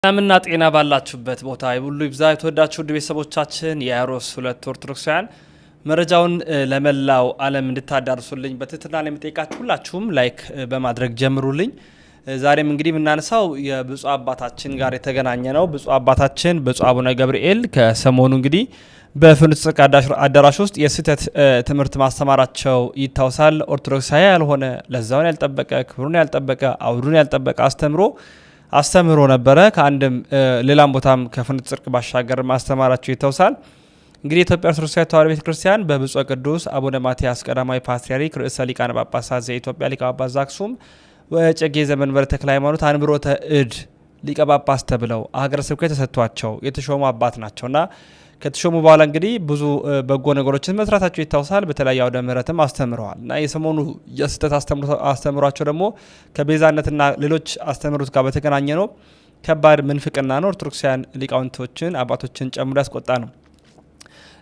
ሰላምና ጤና ባላችሁበት ቦታ ሁሉ ይብዛ። የተወዳችሁ ውድ ቤተሰቦቻችን የአሮስ 2 ኦርቶዶክሳውያን መረጃውን ለመላው ዓለም እንድታዳርሱልኝ በትህትና ለምጠይቃችሁ ሁላችሁም ላይክ በማድረግ ጀምሩልኝ። ዛሬም እንግዲህ የምናነሳው የብፁዕ አባታችን ጋር የተገናኘ ነው። ብፁዕ አባታችን ብፁዕ አቡነ ገብርኤል ከሰሞኑ እንግዲህ በፍኖተ ጽድቅ አዳራሽ ውስጥ የስህተት ትምህርት ማስተማራቸው ይታወሳል። ኦርቶዶክሳዊ ያልሆነ ለዛውን ያልጠበቀ ክብሩን ያልጠበቀ አውዱን ያልጠበቀ አስተምሮ ነበረ። ከአንድም ሌላም ቦታም ከፍኖተ ጽድቅ ባሻገር ማስተማራቸው ይታወሳል። እንግዲህ የኢትዮጵያ ኦርቶዶክስ ተዋሕዶ ቤተክርስቲያን በብፁዕ ቅዱስ አቡነ ማትያስ ቀዳማዊ ፓትርያርክ ርዕሰ ሊቃነ ጳጳሳት ዘኢትዮጵያ ሊቀ ጳጳስ ዘአክሱም ወዕጨጌ ዘመንበረ ተክለ ሃይማኖት አንብሮተ እድ ሊቀ ጳጳስ ተብለው ሀገረ ስብከት ተሰጥቷቸው የተሾሙ አባት ናቸውና ከተሾሙ በኋላ እንግዲህ ብዙ በጎ ነገሮችን መስራታቸው ይታወሳል። በተለያየ አውደ ምሕረትም አስተምረዋል እና የሰሞኑ የስህተት አስተምሯቸው ደግሞ ከቤዛነትና ሌሎች አስተምሮት ጋር በተገናኘ ነው። ከባድ ምንፍቅና ነው። ኦርቶዶክሳውያን ሊቃውንቶችን አባቶችን ጨምሮ ያስቆጣ ነው።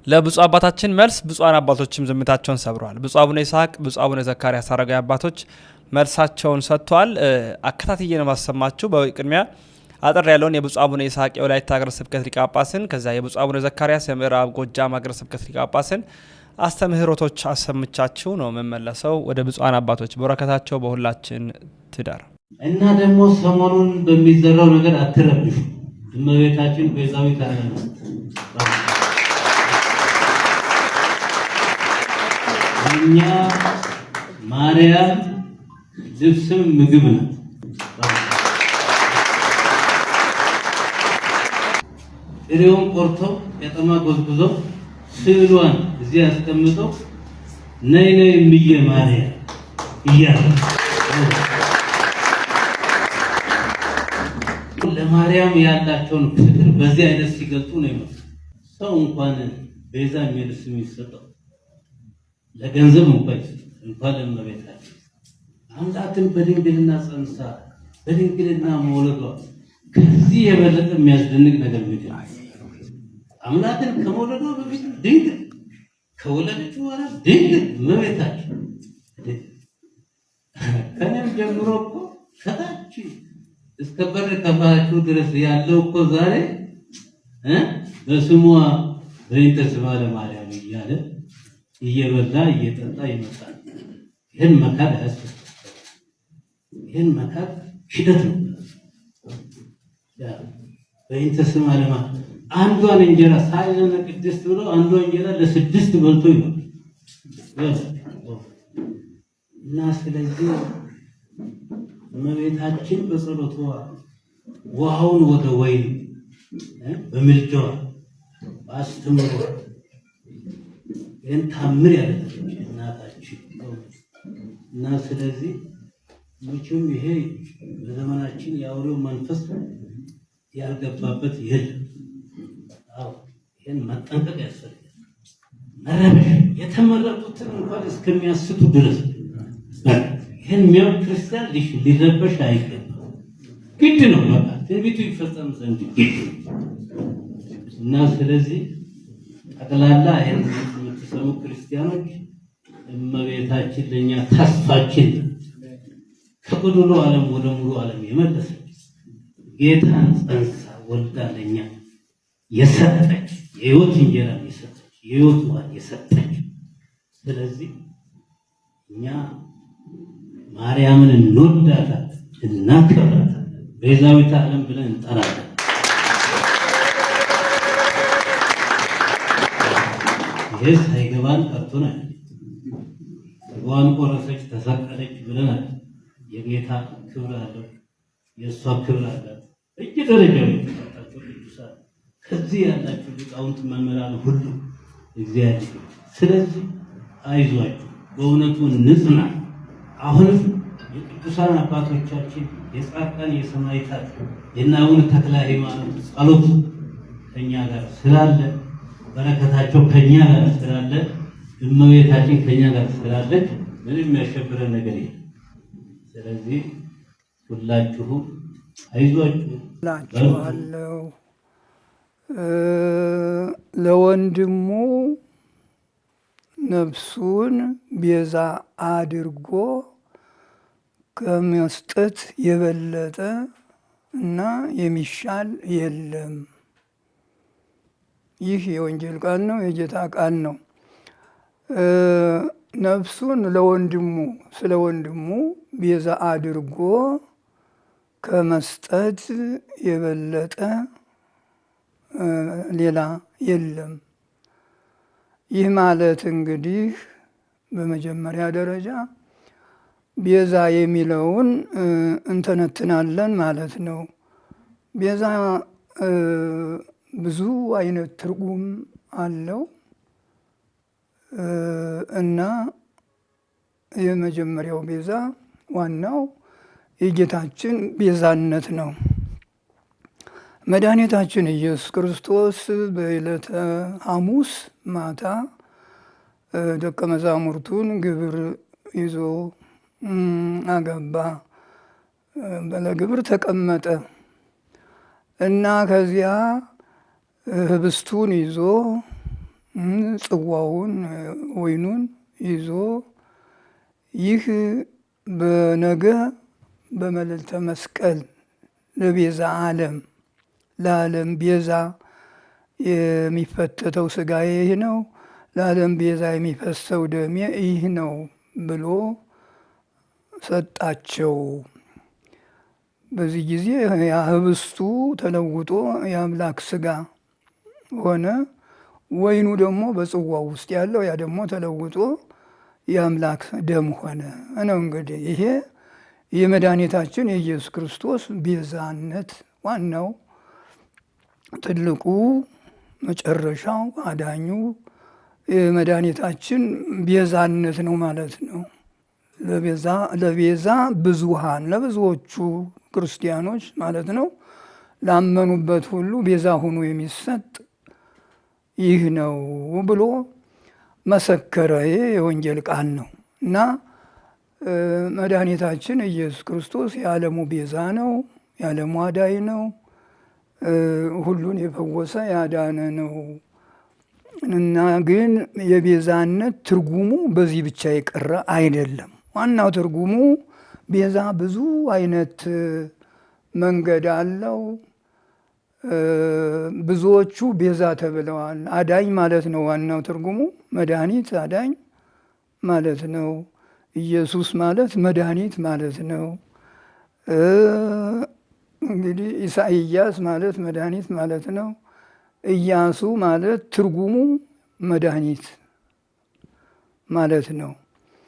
ለብፁዕ አባታችን መልስ ብፁዓን አባቶችም ዝምታቸውን ሰብረዋል። ብፁዕ አቡነ ይስሐቅ፣ ብፁዕ አቡነ ዘካርያስ አረጋዊ አባቶች መልሳቸውን ሰጥተዋል። አከታትዬ ነው ማሰማችሁ። በቅድሚያ አጠር ያለውን የብፁዕ አቡነ ይስሐቅ የወላይታ ሀገረ ስብከት ሊቀ ጳጳስን ከዛ የብፁዕ አቡነ ዘካርያስ የምዕራብ ጎጃም ሀገረ ስብከት ሊቀ ጳጳስን አስተምህሮቶች አሰምቻችሁ ነው የምመለሰው ወደ ብፁዓን አባቶች። በረከታቸው በሁላችን ትዳር እና ደግሞ ሰሞኑን በሚዘራው ነገር አትረብሹ። እመቤታችን ቤዛዊት ናት። እኛ ማርያም ልብስም ምግብ ናት። እሬውን ቆርተው የጠማ ጎዝጉዘው ስዕሏን እዚህ ያስቀምጠው ነይ ነይ እምዬ ማርያም እያለ ለማርያም ያላቸውን ፍቅር በዚህ አይነት ሲገልጹ ነው የሚመስለው። ሰው እንኳን ቤዛ የሚል ስም ይሰጠው ለገንዘብ እንኳን ለእመቤታችን አምላክን በድንግልና ጸንሳ በድንግልና መውለዷ ከዚህ የበለጠ የሚያስደንቅ ነገር ምንድን ነው? አምላክን ከመውለዷ በፊት ድንግል፣ ከወለደች በኋላ ድንግል እመቤታችን። ከኔም ጀምሮ እኮ ከታች እስከ በር ከፋችሁ ድረስ ያለው እኮ ዛሬ በስሟ በእንተ ስማ ለማርያም እያለ እየበላ እየጠጣ ይመጣል። ይህን መካድ አያስፈልግም። ይህን መካድ ሽደት ነው። በእንተ ስማ ለማርያም አንዷን እንጀራ ሳይዘነ ቅድስት ብሎ አንዷ እንጀራ ለስድስት በልቶ ይሆናል እና ስለዚህ እመቤታችን በጸሎቷ ውሃውን ወደ ወይን በምልጃዋ በአስተምሯ ይህን ታምር ያደረገች እናታችን እና ስለዚህ መቼም ይሄ በዘመናችን የአውሬው መንፈስ ያልገባበት የለም። ይህን መጠንቀቅ ያስፈልጋል። መረበሽ የተመረጡትን እንኳን እስከሚያስቱ ድረስ ይህን የሚያው ክርስቲያን ሊረበሽ አይገባም። ግድ ነው። በቃ ትንቢቱ ይፈጸም ዘንድ ግድ እና ስለዚህ ጠቅላላ ይህን የምትሰሙ ክርስቲያኖች እመቤታችን ለእኛ ተስፋችን ከጎዶሎ ዓለም ወደ ሙሉ ዓለም የመለሰች ጌታን ጸንሳ ወልዳ ለእኛ የሰጠች የሕይወት እንጀራ የሰጠች የሕይወት ውሃ የሰጠች። ስለዚህ እኛ ማርያምን እንወዳታለን፣ እናከብራታለን፣ ቤዛዊተ ዓለም ብለን እንጠራለን። ይህ ሳይገባን ቀርቶናል። ስጋዋን ቆረሰች ተሰቀለች ብለናል። የጌታ ክብር አለው፣ የእሷ ክብር አላት። ደረጃው የተሰጣቸው ቅዱሳን ከዚህ ያላችሁ ሊቃውንት መምህራን ሁሉ እግዚአብሔር። ስለዚህ አይዟችሁ፣ በእውነቱ ንጽና። አሁንም የቅዱሳን አባቶቻችን የጻድቃን የሰማዕታት የእነ አቡነ ተክለ ሃይማኖት ጸሎት ከኛ ጋር ስላለ በረከታቸው ከኛ ጋር ስላለ እመቤታችን ከኛ ጋር ስላለች ምንም የሚያሸብረን ነገር የለም። ስለዚህ ሁላችሁም አይዟችሁ ላችኋለሁ። ለወንድሙ ነፍሱን ቤዛ አድርጎ ከመስጠት የበለጠ እና የሚሻል የለም። ይህ የወንጌል ቃል ነው፣ የጌታ ቃል ነው። ነፍሱን ለወንድሙ ስለ ወንድሙ ቤዛ አድርጎ ከመስጠት የበለጠ ሌላ የለም። ይህ ማለት እንግዲህ በመጀመሪያ ደረጃ ቤዛ የሚለውን እንተነትናለን ማለት ነው። ቤዛ ብዙ አይነት ትርጉም አለው እና የመጀመሪያው ቤዛ ዋናው የጌታችን ቤዛነት ነው። መድኃኒታችን ኢየሱስ ክርስቶስ በዕለተ ሐሙስ ማታ ደቀ መዛሙርቱን ግብር ይዞ አገባ፣ ለግብር ተቀመጠ እና ከዚያ ህብስቱን ይዞ ጽዋውን ወይኑን ይዞ ይህ በነገ በመልዕልተ መስቀል ለቤዛ ዓለም ለዓለም ቤዛ የሚፈተተው ሥጋዬ ይህ ነው፣ ለዓለም ቤዛ የሚፈሰው ደሜ ይህ ነው ብሎ ሰጣቸው። በዚህ ጊዜ ያ ህብስቱ ተለውጦ የአምላክ ሥጋ ሆነ። ወይኑ ደግሞ በጽዋው ውስጥ ያለው ያ ደግሞ ተለውጦ የአምላክ ደም ሆነ ነው። እንግዲህ ይሄ የመድኃኒታችን የኢየሱስ ክርስቶስ ቤዛነት ዋናው ትልቁ መጨረሻው አዳኙ የመድኃኒታችን ቤዛነት ነው ማለት ነው። ለቤዛ ብዙሃን ለብዙዎቹ ክርስቲያኖች ማለት ነው፣ ላመኑበት ሁሉ ቤዛ ሆኖ የሚሰጥ ይህ ነው ብሎ መሰከረ። ይህ የወንጌል ቃል ነው እና መድኃኒታችን ኢየሱስ ክርስቶስ የዓለሙ ቤዛ ነው፣ የዓለሙ አዳኝ ነው፣ ሁሉን የፈወሰ ያዳነ ነው እና ግን የቤዛነት ትርጉሙ በዚህ ብቻ የቀረ አይደለም። ዋናው ትርጉሙ ቤዛ ብዙ አይነት መንገድ አለው። ብዙዎቹ ቤዛ ተብለዋል። አዳኝ ማለት ነው ዋናው ትርጉሙ። መድኃኒት አዳኝ ማለት ነው። ኢየሱስ ማለት መድኃኒት ማለት ነው። እንግዲህ ኢሳይያስ ማለት መድኃኒት ማለት ነው። ኢያሱ ማለት ትርጉሙ መድኃኒት ማለት ነው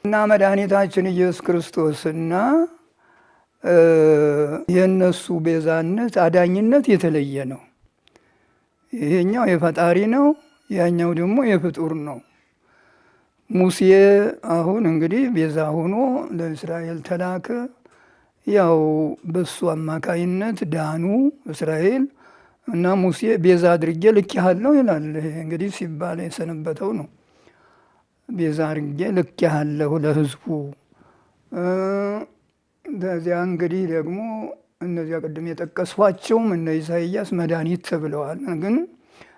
እና መድኃኒታችን ኢየሱስ ክርስቶስና የእነሱ ቤዛነት አዳኝነት የተለየ ነው። ይሄኛው የፈጣሪ ነው፣ ያኛው ደግሞ የፍጡር ነው። ሙሴ አሁን እንግዲህ ቤዛ ሆኖ ለእስራኤል ተላከ። ያው በሱ አማካይነት ዳኑ እስራኤል እና ሙሴ ቤዛ አድርጌ ልኬሃለሁ ይላል። እንግዲህ ሲባል የሰነበተው ነው። ቤዛ አድርጌ ልኬሃለሁ ለሕዝቡ። ከዚያ እንግዲህ ደግሞ እነዚያ ቅድም የጠቀስኋቸውም እነ ኢሳይያስ መድኃኒት ተብለዋል። ግን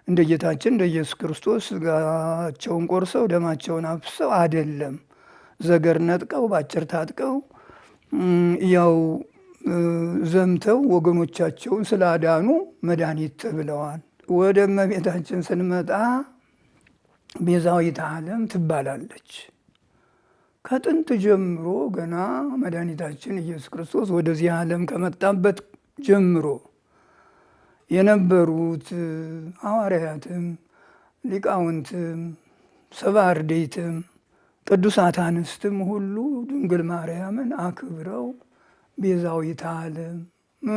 እንደ ጌታችን እንደ ኢየሱስ ክርስቶስ ሥጋቸውን ቆርሰው ደማቸውን አፍሰው አይደለም፣ ዘገር ነጥቀው ባጭር ታጥቀው ያው ዘምተው ወገኖቻቸውን ስላዳኑ መድኃኒት ተብለዋል። ወደ እመቤታችን ስንመጣ ቤዛዊተ ዓለም ትባላለች። ከጥንት ጀምሮ ገና መድኃኒታችን ኢየሱስ ክርስቶስ ወደዚህ ዓለም ከመጣበት ጀምሮ የነበሩት ሐዋርያትም ሊቃውንትም ሰብአ አርድእትም ቅዱሳት አንስትም ሁሉ ድንግል ማርያምን አክብረው ቤዛዊተ ዓለም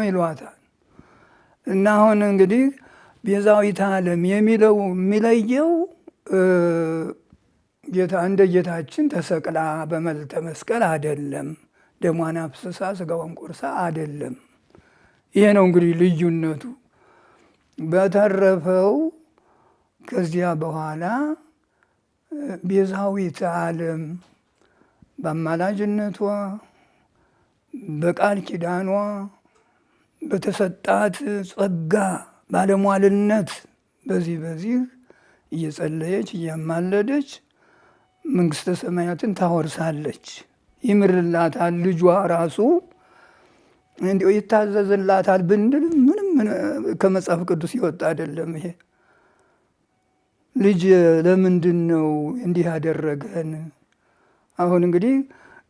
ይሏታል። እና አሁን እንግዲህ ቤዛዊተ ዓለም የሚለው የሚለየው እንደ ጌታችን ተሰቅላ በመልዕልተ መስቀል አይደለም፣ ደሟን አፍስሳ ሥጋዋን ቆርሳ አይደለም። ይሄ ነው እንግዲህ ልዩነቱ። በተረፈው ከዚያ በኋላ ቤዛዊተ ዓለም በአማላጅነቷ በቃል ኪዳኗ በተሰጣት ጸጋ ባለሟልነት በዚህ እየጸለየች እያማለደች መንግሥተ ሰማያትን ታወርሳለች፣ ይምርላታል። ልጇ ራሱ እንዲሁ ይታዘዝላታል ብንል ምንም ከመጽሐፍ ቅዱስ ይወጣ አይደለም። ይሄ ልጅ ለምንድን ነው እንዲህ ያደረገን? አሁን እንግዲህ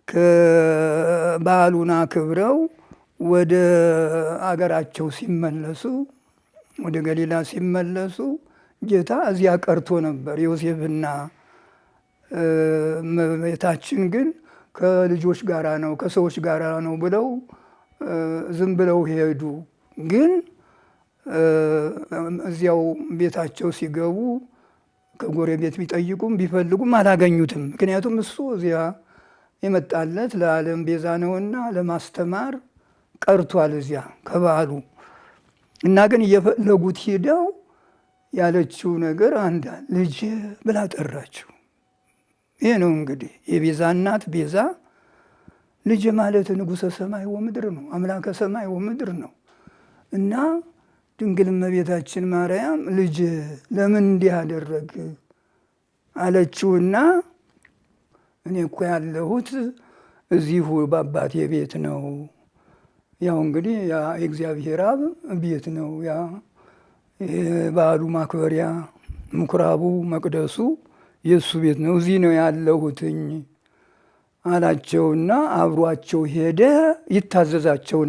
ከበዓሉን አክብረው ወደ አገራቸው ሲመለሱ፣ ወደ ገሊላ ሲመለሱ ጌታ እዚያ ቀርቶ ነበር። ዮሴፍና እመቤታችን ግን ከልጆች ጋራ ነው ከሰዎች ጋራ ነው ብለው ዝም ብለው ሄዱ። ግን እዚያው ቤታቸው ሲገቡ ከጎረቤት ቢጠይቁም ቢፈልጉም አላገኙትም። ምክንያቱም እሱ እዚያ የመጣለት ለዓለም ቤዛ ነውና ለማስተማር ቀርቷል እዚያ ከበዓሉ እና ግን እየፈለጉት ሂደው ያለችው ነገር አንድ ልጅ ብላ ጠራችው። ይሄ ነው እንግዲህ የቤዛ እናት። ቤዛ ልጅ ማለት ንጉሠ ሰማይ ወምድር ነው፣ አምላከ ሰማይ ወምድር ነው እና ድንግል እመቤታችን ማርያም ልጅ ለምን እንዲህ አደረግ አለችውና እኔ እኮ ያለሁት እዚሁ በአባቴ ቤት ነው። ያው እንግዲህ ያ የእግዚአብሔር አብ ቤት ነው። ያ የበዓሉ ማክበሪያ ምኩራቡ መቅደሱ የእሱ ቤት ነው። እዚህ ነው ያለሁትኝ አላቸውና አብሯቸው ሄደ። ይታዘዛቸው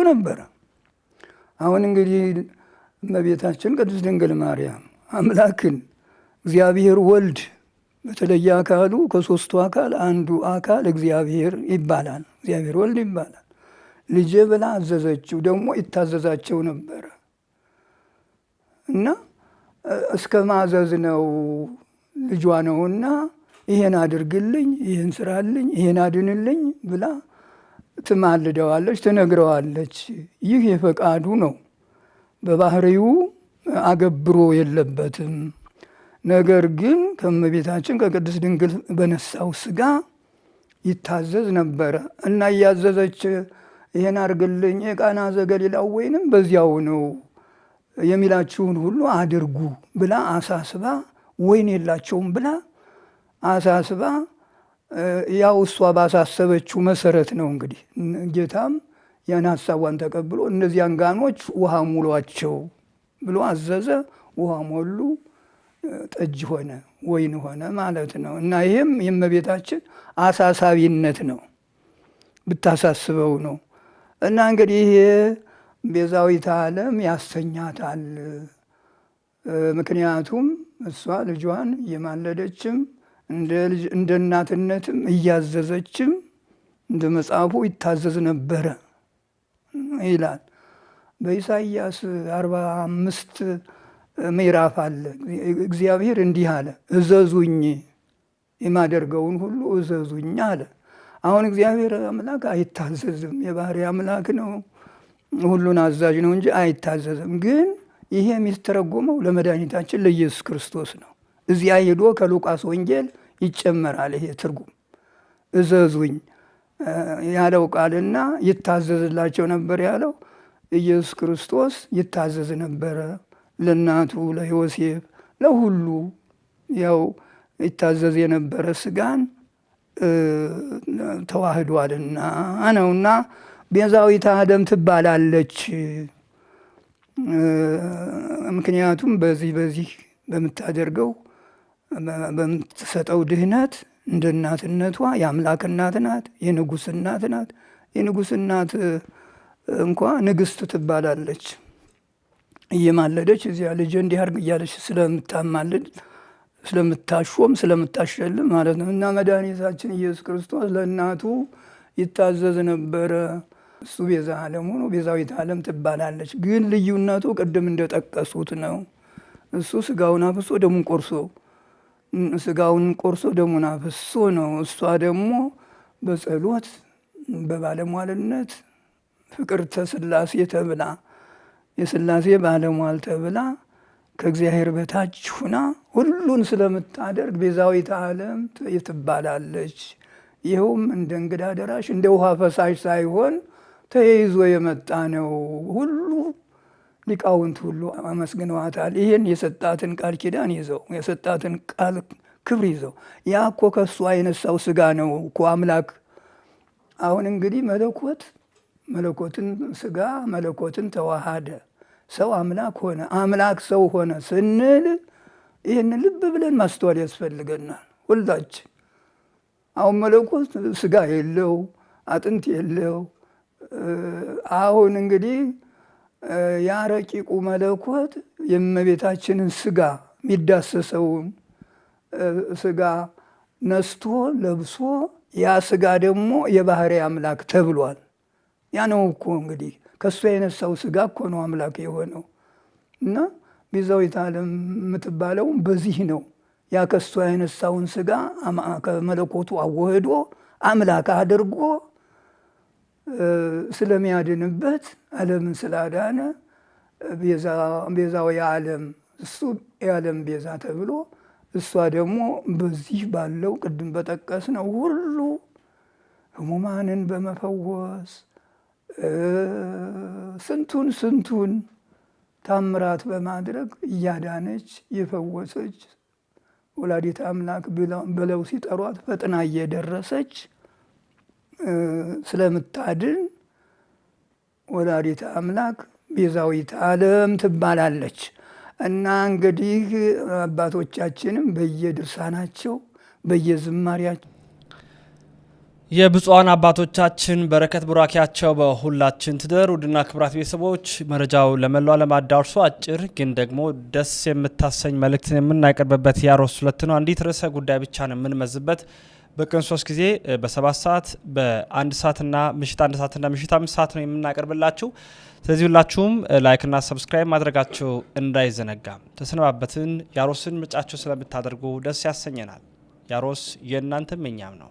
ነበረ። አሁን እንግዲህ እመቤታችን ቅድስት ድንግል ማርያም አምላክን እግዚአብሔር ወልድ በተለየ አካሉ ከሦስቱ አካል አንዱ አካል እግዚአብሔር ይባላል። እግዚአብሔር ወልድ ይባላል። ልጄ ብላ አዘዘችው። ደግሞ ይታዘዛቸው ነበረ እና እስከ ማዘዝ ነው። ልጇ ነውና ይሄን አድርግልኝ፣ ይሄን ስራልኝ፣ ይሄን አድንልኝ ብላ ትማልደዋለች፣ ትነግረዋለች። ይህ የፈቃዱ ነው። በባህሪው አገብሮ የለበትም። ነገር ግን ከእመቤታችን ከቅድስት ድንግል በነሳው ስጋ ይታዘዝ ነበረ እና እያዘዘች ይሄን አድርግልኝ የቃና ዘገሊላው ወይንም በዚያው ነው የሚላችሁን ሁሉ አድርጉ ብላ አሳስባ፣ ወይን የላቸውም ብላ አሳስባ፣ ያው እሷ ባሳሰበችው መሰረት ነው እንግዲህ ጌታም ያን ሀሳቧን ተቀብሎ እነዚያን ጋኖች ውሃ ሙሏቸው ብሎ አዘዘ። ውሃ ሞሉ፣ ጠጅ ሆነ፣ ወይን ሆነ ማለት ነው እና ይህም የእመቤታችን አሳሳቢነት ነው፣ ብታሳስበው ነው እና እንግዲህ ይሄ ቤዛዊተ ዓለም ያሰኛታል። ምክንያቱም እሷ ልጇን እየማለደችም እንደ እናትነትም እያዘዘችም እንደ መጽሐፉ ይታዘዝ ነበረ ይላል። በኢሳይያስ 45 ምዕራፍ አለ። እግዚአብሔር እንዲህ አለ፣ እዘዙኝ፣ የማደርገውን ሁሉ እዘዙኝ አለ። አሁን እግዚአብሔር አምላክ አይታዘዝም። የባህሪ አምላክ ነው፣ ሁሉን አዛዥ ነው እንጂ አይታዘዝም። ግን ይሄ የሚስተረጎመው ለመድኃኒታችን ለኢየሱስ ክርስቶስ ነው። እዚያ ሄዶ ከሉቃስ ወንጌል ይጨመራል ይሄ ትርጉም። እዘዙኝ ያለው ቃልና ይታዘዝላቸው ነበር ያለው ኢየሱስ ክርስቶስ ይታዘዝ ነበረ ለእናቱ ለዮሴፍ፣ ለሁሉ ያው ይታዘዝ የነበረ ስጋን ተዋህዷልና ነውና ቤዛዊተ ዓለም ትባላለች። ምክንያቱም በዚህ በምታደርገው በምትሰጠው ድህነት እንደ እናትነቷ የአምላክ እናት ናት፣ የንጉሥ እናት ናት። የንጉሥ እናት እንኳ ንግሥት ትባላለች። እየማለደች እዚያ ልጅ እንዲህ አድርግ እያለች ስለምታማልድ ስለምታሾም ስለምታሸልም ማለት ነው። እና መድኃኒታችን ኢየሱስ ክርስቶስ ለእናቱ ይታዘዝ ነበረ። እሱ ቤዛ ዓለም ሆኖ ቤዛዊተ ዓለም ትባላለች። ግን ልዩነቱ ቅድም እንደጠቀሱት ነው። እሱ ስጋውን አፍሶ ደሙን ቆርሶ ስጋውን ቆርሶ ደሙን አፍሶ ነው። እሷ ደግሞ በጸሎት በባለሟልነት ፍቅርተ ሥላሴ ተብላ የሥላሴ ባለሟል ተብላ ከእግዚአብሔር በታች ሁና ሁሉን ስለምታደርግ ቤዛዊተ ዓለም ትባላለች። ይኸውም እንደ እንግዳ ደራሽ እንደ ውሃ ፈሳሽ ሳይሆን ተይዞ የመጣ ነው። ሁሉ ሊቃውንት ሁሉ አመስግነዋታል። ይህን የሰጣትን ቃል ኪዳን ይዘው የሰጣትን ቃል ክብር ይዘው ያ እኮ ከእሷ የነሳው ስጋ ነው እኮ አሁን እንግዲህ መለኮትን ስጋ መለኮትን ተዋሃደ፣ ሰው አምላክ ሆነ፣ አምላክ ሰው ሆነ ስንል ይህን ልብ ብለን ማስተዋል ያስፈልገናል ሁላችን። አሁን መለኮት ስጋ የለው አጥንት የለው። አሁን እንግዲህ ያ ረቂቁ መለኮት የእመቤታችንን ስጋ የሚዳሰሰውን ስጋ ነስቶ ለብሶ ያ ስጋ ደግሞ የባህሪ አምላክ ተብሏል። ያ ነው እኮ እንግዲህ ከእሷ የነሳው ስጋ እኮ ነው አምላክ የሆነው እና ቤዛዊተ ዓለም የምትባለው በዚህ ነው። ያ ከእሷ የነሳውን ስጋ ከመለኮቱ አዋህዶ አምላክ አድርጎ ስለሚያድንበት ዓለምን ስላዳነ ቤዛው የዓለም እሱ የዓለም ቤዛ ተብሎ እሷ ደግሞ በዚህ ባለው ቅድም በጠቀስ ነው ሁሉ ሕሙማንን በመፈወስ ስንቱን ታምራት በማድረግ እያዳነች የፈወሰች ወላዲተ አምላክ ብለው ሲጠሯት ፈጥና እየደረሰች ስለምታድን ወላዲተ አምላክ ቤዛዊተ ዓለም ትባላለች። እና እንግዲህ አባቶቻችንም በየድርሳናቸው በየዝማሪያቸው የብፁዓን አባቶቻችን በረከት ቡራኪያቸው በሁላችን ትደር። ውድና ክብራት ቤተሰቦች መረጃው ለመላው ዓለም አዳርሶ አጭር ግን ደግሞ ደስ የምታሰኝ መልእክትን የምናቀርብበት ያሮስ 2 ነው። አንዲት ርዕሰ ጉዳይ ብቻ ነው የምንመዝበት። በቀን 3 ጊዜ በ7 ሰዓት በ1 ሰዓትና ምሽት 1 ሰዓትና ምሽት 5 ሰዓት ነው የምናቀርብላችሁ። ስለዚህ ሁላችሁም ላይክና ሰብስክራይብ ማድረጋችሁ እንዳይዘነጋ። ተሰነባበትን። ያሮስን ምርጫችሁ ስለምታደርጉ ደስ ያሰኘናል። ያሮስ የእናንተም እኛም ነው።